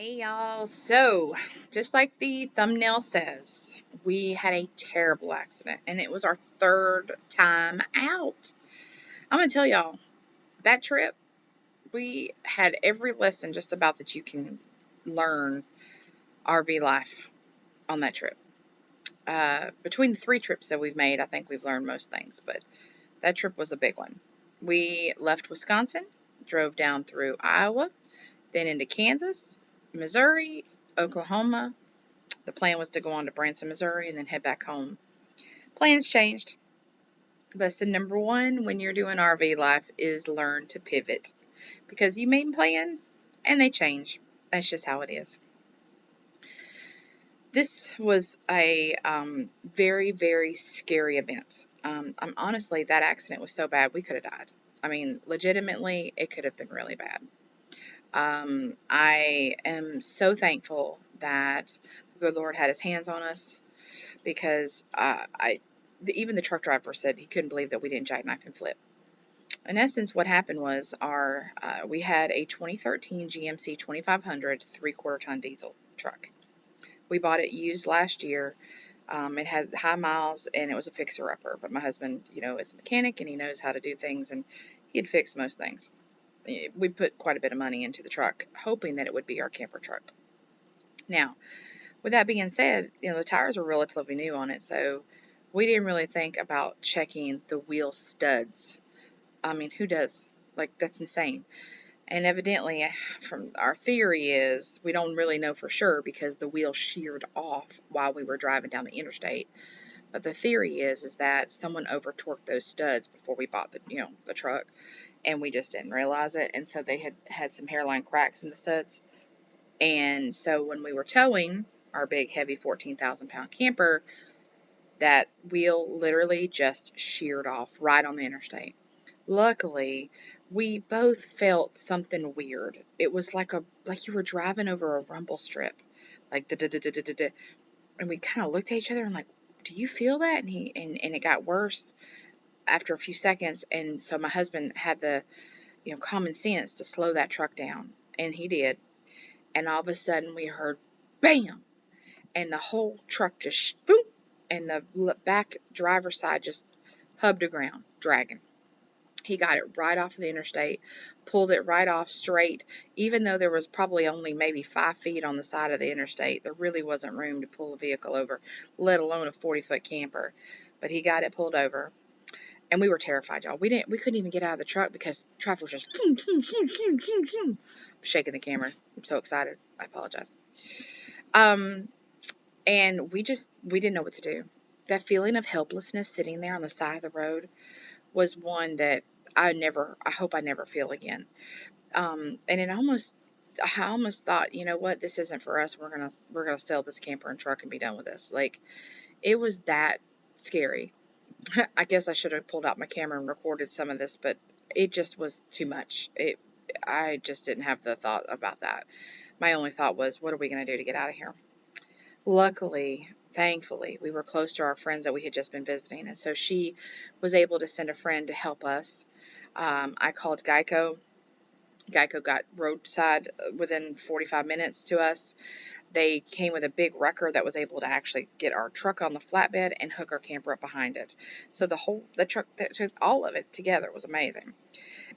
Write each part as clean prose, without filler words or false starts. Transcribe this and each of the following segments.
Hey y'all, so just like the thumbnail says, we had a terrible accident and it was our third time out. I'm gonna tell y'all, that trip, we had every lesson just about that you can learn RV life on that trip. Between the three trips that we've made, I think we've learned most things, but that trip was a big one. We left Wisconsin, drove down through Iowa, then into Kansas, Missouri, Oklahoma. The plan was to go on to Branson, Missouri, and then head back home. Plans changed. Lesson number one when you're doing RV life is learn to pivot because you made plans and they change. That's just how it is. This was a very, very scary event. I'm honestly, that accident was so bad we could have died. I mean, legitimately, it could have been really bad. I am so thankful that the good Lord had His hands on us because even the truck driver said he couldn't believe that we didn't jackknife and flip. In essence, what happened was we had a 2013 GMC 2500 3/4 ton diesel truck. We bought it used last year. It had high miles and it was a fixer-upper. But my husband, is a mechanic and he knows how to do things and he'd fix most things. We put quite a bit of money into the truck, hoping that it would be our camper truck. Now, with that being said, the tires were relatively new on it, so we didn't really think about checking the wheel studs. I mean, who does? Like, that's insane. And evidently, from our theory is, we don't really know for sure because the wheel sheared off while we were driving down the interstate. But the theory is that someone over torqued those studs before we bought the truck, and we just didn't realize it. And so they had some hairline cracks in the studs. And so when we were towing our big, heavy 14,000-pound camper, that wheel literally just sheared off right on the interstate. Luckily, we both felt something weird. It was like you were driving over a rumble strip, like da da da da da da. And we kind of looked at each other and like, "Do you feel that?" And it got worse after a few seconds. And so my husband had the common sense to slow that truck down, and he did. And all of a sudden, we heard bam, and the whole truck just boom, and the back driver's side just hubbed the ground, dragging. He got it right off of the interstate, pulled it right off straight, even though there was probably only maybe 5 feet on the side of the interstate. There really wasn't room to pull a vehicle over, let alone a 40-foot camper. But he got it pulled over, and we were terrified, y'all. We couldn't even get out of the truck because traffic was just boom, boom, boom, boom, boom, boom. I'm shaking the camera. I'm so excited. I apologize. And we didn't know what to do. That feeling of helplessness sitting there on the side of the road was one that I hope I never feel again. And I almost thought, you know what, this isn't for us. We're gonna sell this camper and truck and be done with this. Like, it was that scary. I guess I should have pulled out my camera and recorded some of this, but it just was too much. I just didn't have the thought about that. My only thought was, what are we gonna do to get out of here? Luckily, thankfully, we were close to our friends that we had just been visiting, and so she was able to send a friend to help us. I called Geico. Geico got Roadside within 45 minutes to us. They came with a big wrecker that was able to actually get our truck on the flatbed and hook our camper up behind it. So the truck that took all of it together was amazing.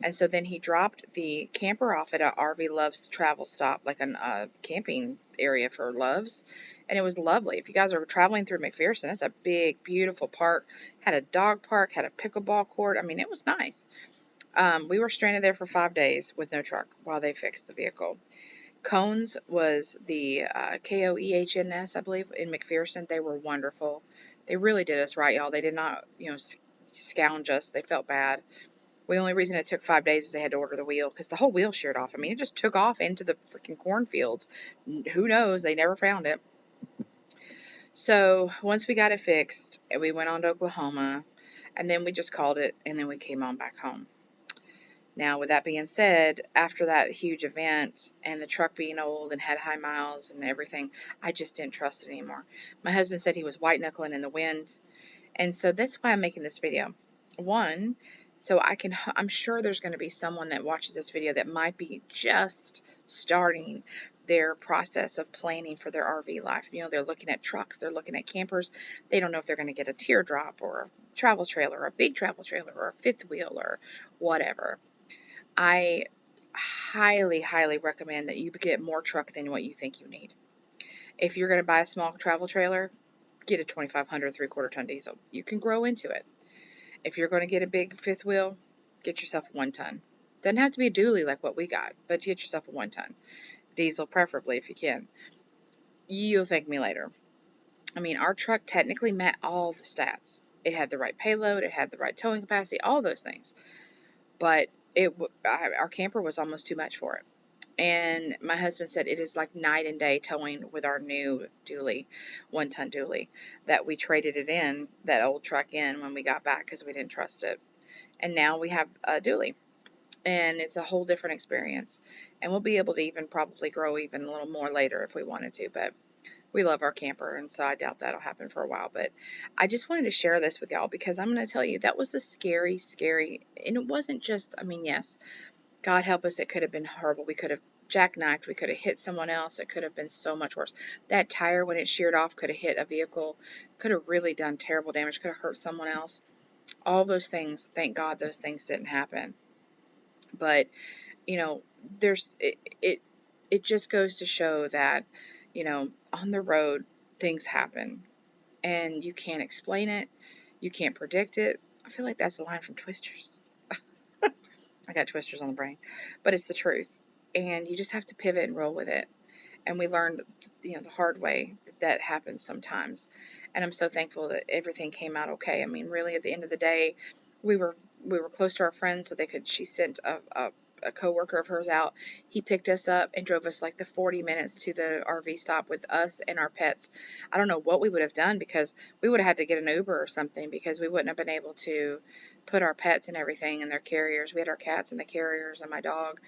And so then he dropped the camper off at a RV Loves travel stop, like a camping area for Loves. And it was lovely. If you guys are traveling through McPherson, it's a big, beautiful park. Had a dog park, had a pickleball court. I mean, it was nice. We were stranded there for 5 days with no truck while they fixed the vehicle. Cones was the Koehns, I believe, in McPherson. They were wonderful. They really did us right, y'all. They did not, scourge us. They felt bad. The only reason it took 5 days is they had to order the wheel because the whole wheel sheared off. I mean, it just took off into the freaking cornfields. Who knows? They never found it. So once we got it fixed, we went on to Oklahoma, and then we just called it, and then we came on back home. Now, with that being said, after that huge event and the truck being old and had high miles and everything, I just didn't trust it anymore. My husband said he was white-knuckling in the wind, and so that's why I'm making this video. One, so I'm sure there's going to be someone that watches this video that might be just starting, their process of planning for their RV life. They're looking at trucks, they're looking at campers. They don't know if they're going to get a teardrop or a travel trailer, or a big travel trailer, or a fifth wheel, or whatever. I highly, highly recommend that you get more truck than what you think you need. If you're going to buy a small travel trailer, get a 2500 3/4 ton diesel. You can grow into it. If you're going to get a big fifth wheel, get yourself a 1 ton. Doesn't have to be a dually like what we got, but get yourself a 1 ton. Diesel preferably if you can. You'll thank me later. I mean, our truck technically met all the stats. It had the right payload, it had the right towing capacity, all those things. But our camper was almost too much for it. And my husband said it is like night and day towing with our new dually, 1 ton dually, that we traded it in, that old truck in when we got back because we didn't trust it. And now we have a dually. And it's a whole different experience. And we'll be able to even probably grow even a little more later if we wanted to. But we love our camper, and so I doubt that'll happen for a while. But I just wanted to share this with y'all because I'm going to tell you that was a scary, scary, and it wasn't just, I mean, yes, God help us, it could have been horrible. We could have jackknifed, we could have hit someone else. It could have been so much worse. That tire, when it sheared off, could have hit a vehicle, could have really done terrible damage, could have hurt someone else. All those things, thank God those things didn't happen. But, you know, there's, it just goes to show that, on the road, things happen. And you can't explain it. You can't predict it. I feel like that's a line from Twisters. I got Twisters on the brain. But it's the truth. And you just have to pivot and roll with it. And we learned, the hard way that happens sometimes. And I'm so thankful that everything came out okay. I mean, really, at the end of the day, we were close to our friends, so she sent a coworker of hers out. He picked us up and drove us like the 40 minutes to the RV stop with us and our pets. I don't know what we would have done, because we would have had to get an Uber or something, because we wouldn't have been able to put our pets and everything in their carriers. We had our cats in the carriers and my dog.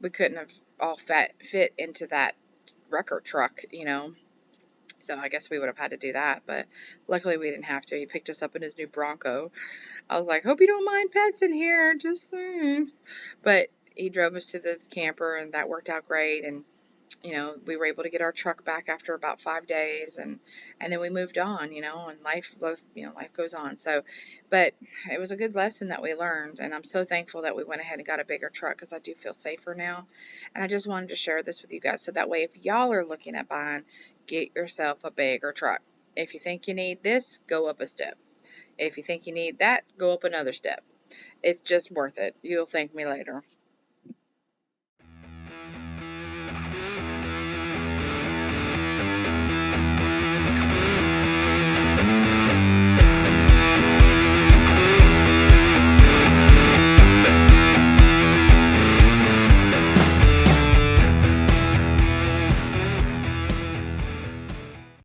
We couldn't have all fit into that wrecker truck. So I guess we would have had to do that, but luckily we didn't have to. He picked us up in his new Bronco. I was like, hope you don't mind pets in here, just saying. But he drove us to the camper, and that worked out great. And we were able to get our truck back after about 5 days, and then we moved on, and life goes on. So, but it was a good lesson that we learned, and I'm so thankful that we went ahead and got a bigger truck, because I do feel safer now. And I just wanted to share this with you guys, so that way, if y'all are looking at buying, get yourself a bigger truck. If you think you need this, go up a step. If you think you need that, go up another step. It's just worth it. You'll thank me later.